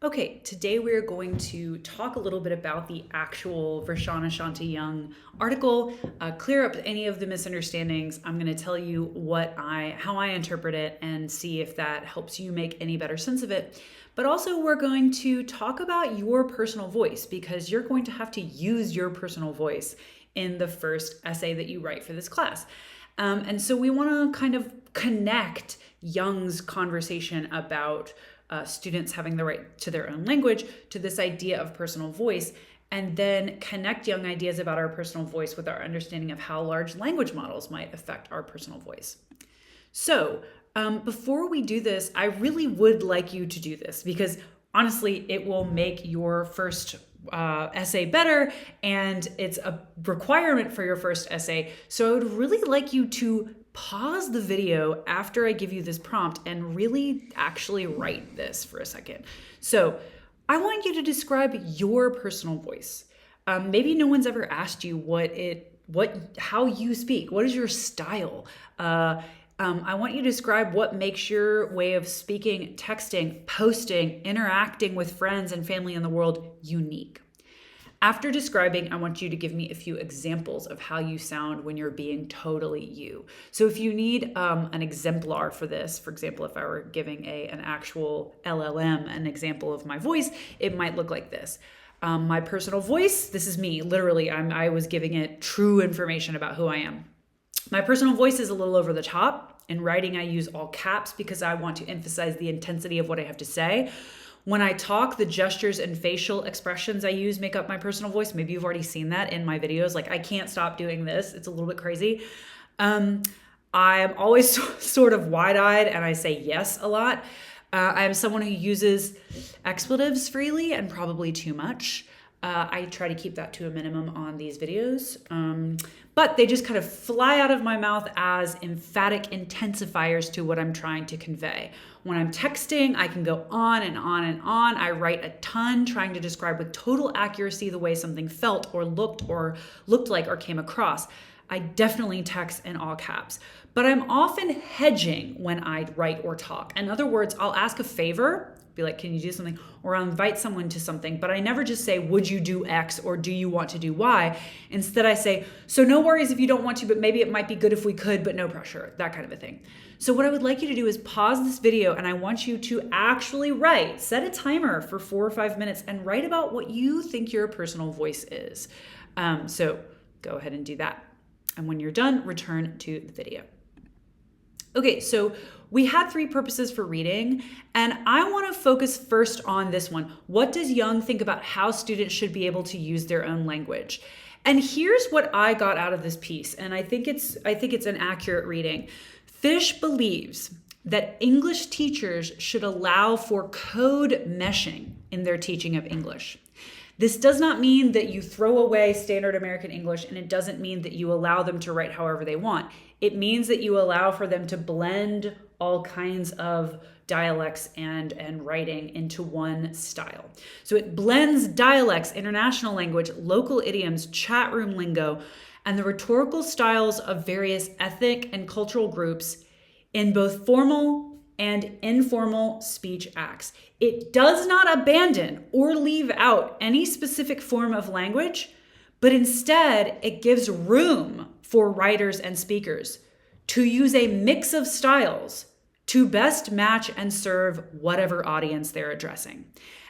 Okay, today we're going to talk a little bit about the actual Vershawn Ashanti Young article, clear up any of the misunderstandings. I'm going to tell you how I interpret it and see if that helps you make any better sense of it. But also we're going to talk about your personal voice because you're going to have to use your personal voice in the first essay that you write for this class. And so we want to kind of connect Young's conversation about students having the right to their own language to this idea of personal voice, and then connect Young ideas about our personal voice with our understanding of how large language models might affect our personal voice. So before we do this, I really would like you to do this because honestly, it will make your first essay better, and it's a requirement for your first essay. So I would really like you to pause the video after I give you this prompt and really actually write this for a second. So I want you to describe your personal voice. Maybe no one's ever asked you how you speak. What is your style? I want you to describe what makes your way of speaking, texting, posting, interacting with friends and family in the world unique. After describing, I want you to give me a few examples of how you sound when you're being totally you. So if you need an exemplar for this, for example, if I were giving an actual LLM an example of my voice, it might look like this. My personal voice, this is me, literally, I was giving it true information about who I am. My personal voice is a little over the top. In writing, I use all caps because I want to emphasize the intensity of what I have to say. When I talk, the gestures and facial expressions I use make up my personal voice. Maybe you've already seen that in my videos. Like, I can't stop doing this. It's a little bit crazy. I'm always sort of wide-eyed and I say yes a lot. I am someone who uses expletives freely and probably too much. I try to keep that to a minimum on these videos. But they just kind of fly out of my mouth as emphatic intensifiers to what I'm trying to convey. When I'm texting, I can go on and on and on. I write a ton trying to describe with total accuracy the way something felt or looked like or came across. I definitely text in all caps, but I'm often hedging when I write or talk. In other words, I'll ask a favor, be like, can you do something? Or I'll invite someone to something, but I never just say, would you do X or do you want to do Y? Instead, I say, so no worries if you don't want to, but maybe it might be good if we could, but no pressure, that kind of a thing. So what I would like you to do is pause this video and I want you to actually write, set a timer for 4 or 5 minutes and write about what you think your personal voice is. So go ahead and do that. And when you're done, return to the video. Okay, so we had 3 purposes for reading, and I want to focus first on this one. What does Young think about how students should be able to use their own language? And here's what I got out of this piece, and I think it's an accurate reading. Fish believes that English teachers should allow for code meshing in their teaching of English. This does not mean that you throw away standard American English, and it doesn't mean that you allow them to write however they want. It means that you allow for them to blend all kinds of dialects and writing into one style. So it blends dialects, international language, local idioms, chat room lingo, and the rhetorical styles of various ethnic and cultural groups in both formal and informal speech acts. It does not abandon or leave out any specific form of language, but instead it gives room for writers and speakers to use a mix of styles to best match and serve whatever audience they're addressing.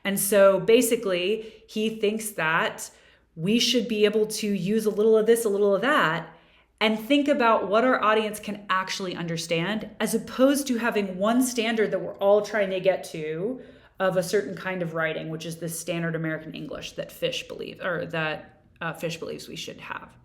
And so basically, he thinks that we should be able to use a little of this, a little of that, and think about what our audience can actually understand, as opposed to having one standard that we're all trying to get to of a certain kind of writing, which is the standard American English that Fish believes we should have.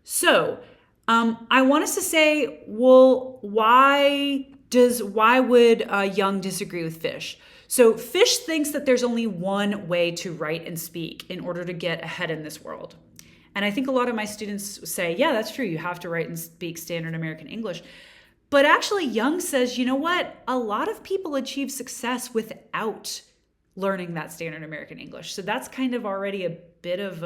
So I want us to say, well, why would Young disagree with Fish? So Fish thinks that there's only one way to write and speak in order to get ahead in this world. And I think a lot of my students say, yeah, that's true. You have to write and speak standard American English. But actually, Young says, you know what? A lot of people achieve success without learning that standard American English. So that's kind of already a bit of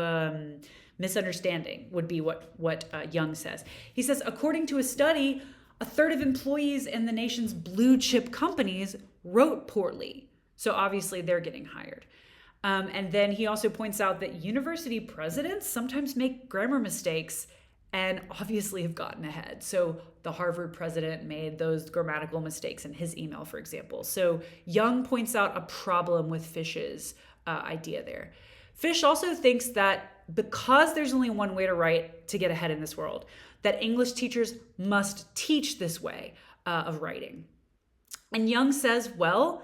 misunderstanding would be what Young says. He says, according to a study, a third of employees in the nation's blue chip companies wrote poorly. So obviously they're getting hired. And then he also points out that university presidents sometimes make grammar mistakes and obviously have gotten ahead. So the Harvard president made those grammatical mistakes in his email, for example. So Young points out a problem with Fish's idea there. Fish also thinks that because there's only one way to write to get ahead in this world, that English teachers must teach this way of writing. And Young says, well,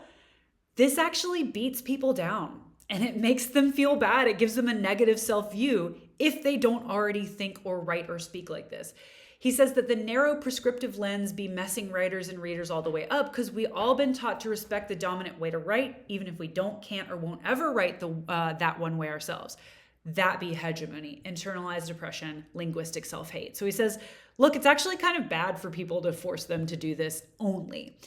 this actually beats people down and it makes them feel bad. It gives them a negative self-view if they don't already think or write or speak like this. He says that the narrow prescriptive lens be messing writers and readers all the way up because we all been taught to respect the dominant way to write, even if we don't, can't, or won't ever write that one way ourselves. That be hegemony, internalized oppression, linguistic self-hate. So he says, look, it's actually kind of bad for people to force them to do this only.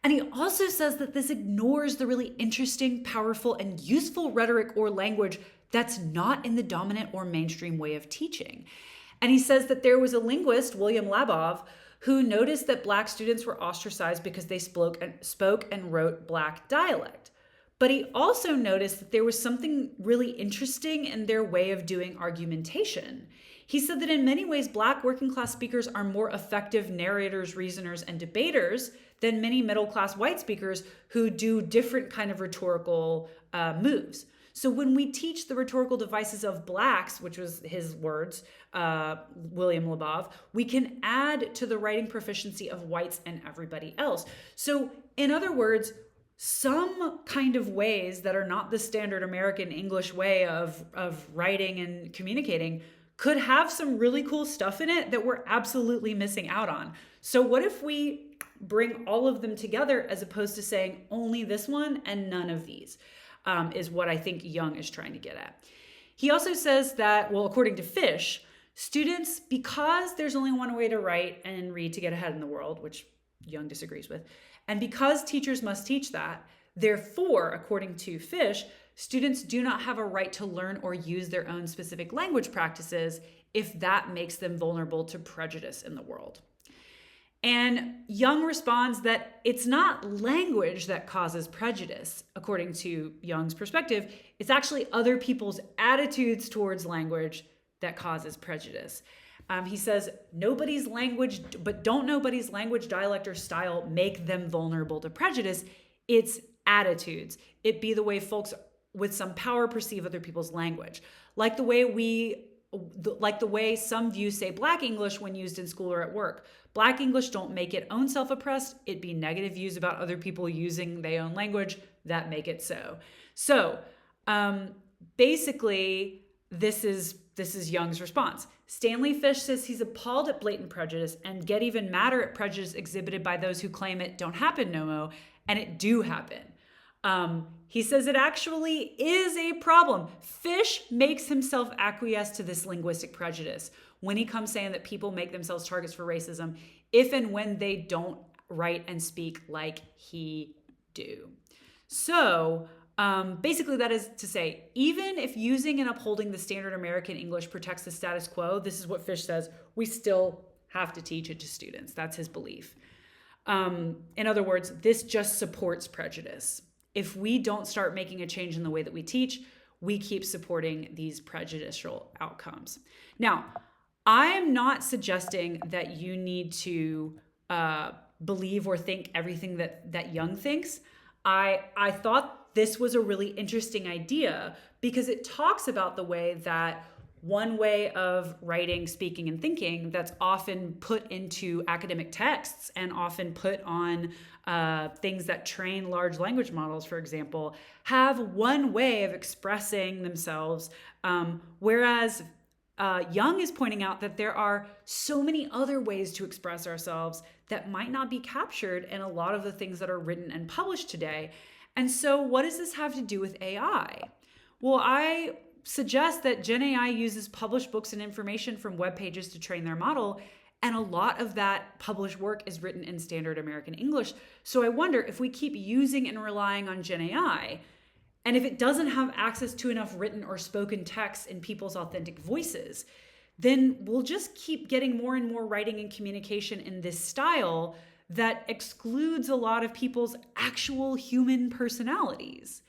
And he also says that this ignores the really interesting, powerful, and useful rhetoric or language that's not in the dominant or mainstream way of teaching. And he says that there was a linguist, William Labov, who noticed that Black students were ostracized because they spoke and wrote Black dialect. But he also noticed that there was something really interesting in their way of doing argumentation. He said that in many ways, Black working class speakers are more effective narrators, reasoners, and debaters than many middle class white speakers who do different kind of rhetorical moves. So when we teach the rhetorical devices of Blacks, which was his words, William Labov, we can add to the writing proficiency of whites and everybody else. So in other words, some kind of ways that are not the standard American English way of writing and communicating could have some really cool stuff in it that we're absolutely missing out on. So what if we bring all of them together as opposed to saying only this one and none of these, is what I think Young is trying to get at. He also says that, well, according to Fish, students, because there's only one way to write and read to get ahead in the world, which Young disagrees with, and because teachers must teach that, therefore, according to Fish, students do not have a right to learn or use their own specific language practices if that makes them vulnerable to prejudice in the world. And Young responds that it's not language that causes prejudice, according to Young's perspective. It's actually other people's attitudes towards language that causes prejudice. He says, nobody's language, but don't nobody's language, dialect, or style make them vulnerable to prejudice. It's attitudes. It be the way folks with some power perceive other people's language. Like the way some view, say, Black English when used in school or at work. Black English don't make it own self-oppressed. It be negative views about other people using their own language that make it so. So basically, this is Young's response. Stanley Fish says he's appalled at blatant prejudice and get even madder at prejudice exhibited by those who claim it don't happen no mo, and it do happen. He says it actually is a problem. Fish makes himself acquiesce to this linguistic prejudice when he comes saying that people make themselves targets for racism if and when they don't write and speak like he do. So basically that is to say, even if using and upholding the standard American English protects the status quo, this is what Fish says, we still have to teach it to students. That's his belief. In other words, this just supports prejudice. If we don't start making a change in the way that we teach, we keep supporting these prejudicial outcomes. Now, I am not suggesting that you need to believe or think everything that Young thinks. I thought this was a really interesting idea because it talks about the way that one way of writing, speaking, and thinking that's often put into academic texts and often put on things that train large language models, for example, have one way of expressing themselves, whereas Young is pointing out that there are so many other ways to express ourselves that might not be captured in a lot of the things that are written and published today. And so what does this have to do with AI? Well, I suggest that GenAI uses published books and information from web pages to train their model, and a lot of that published work is written in standard American English. So I wonder if we keep using and relying on GenAI, and if it doesn't have access to enough written or spoken text in people's authentic voices, then we'll just keep getting more and more writing and communication in this style that excludes a lot of people's actual human personalities.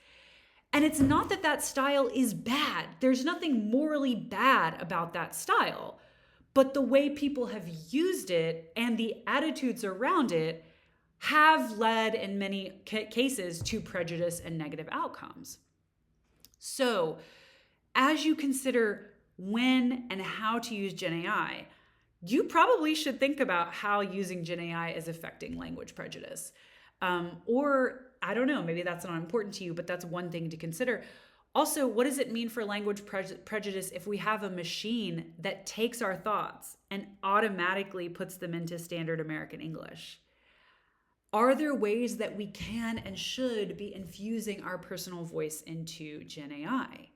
And it's not that that style is bad. There's nothing morally bad about that style. But the way people have used it and the attitudes around it have led in many cases to prejudice and negative outcomes. So, as you consider when and how to use GenAI, you probably should think about how using GenAI is affecting language prejudice. Or, I don't know, maybe that's not important to you, but that's one thing to consider. Also, what does it mean for language prejudice if we have a machine that takes our thoughts and automatically puts them into standard American English? Are there ways that we can and should be infusing our personal voice into GenAI?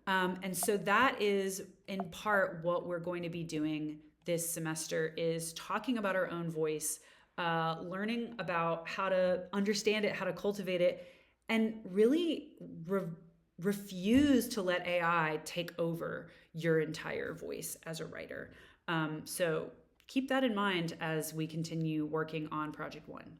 And so that is in part what we're going to be doing this semester, is talking about our own voice, learning about how to understand it, how to cultivate it, and really refuse to let AI take over your entire voice as a writer. So keep that in mind as we continue working on Project One.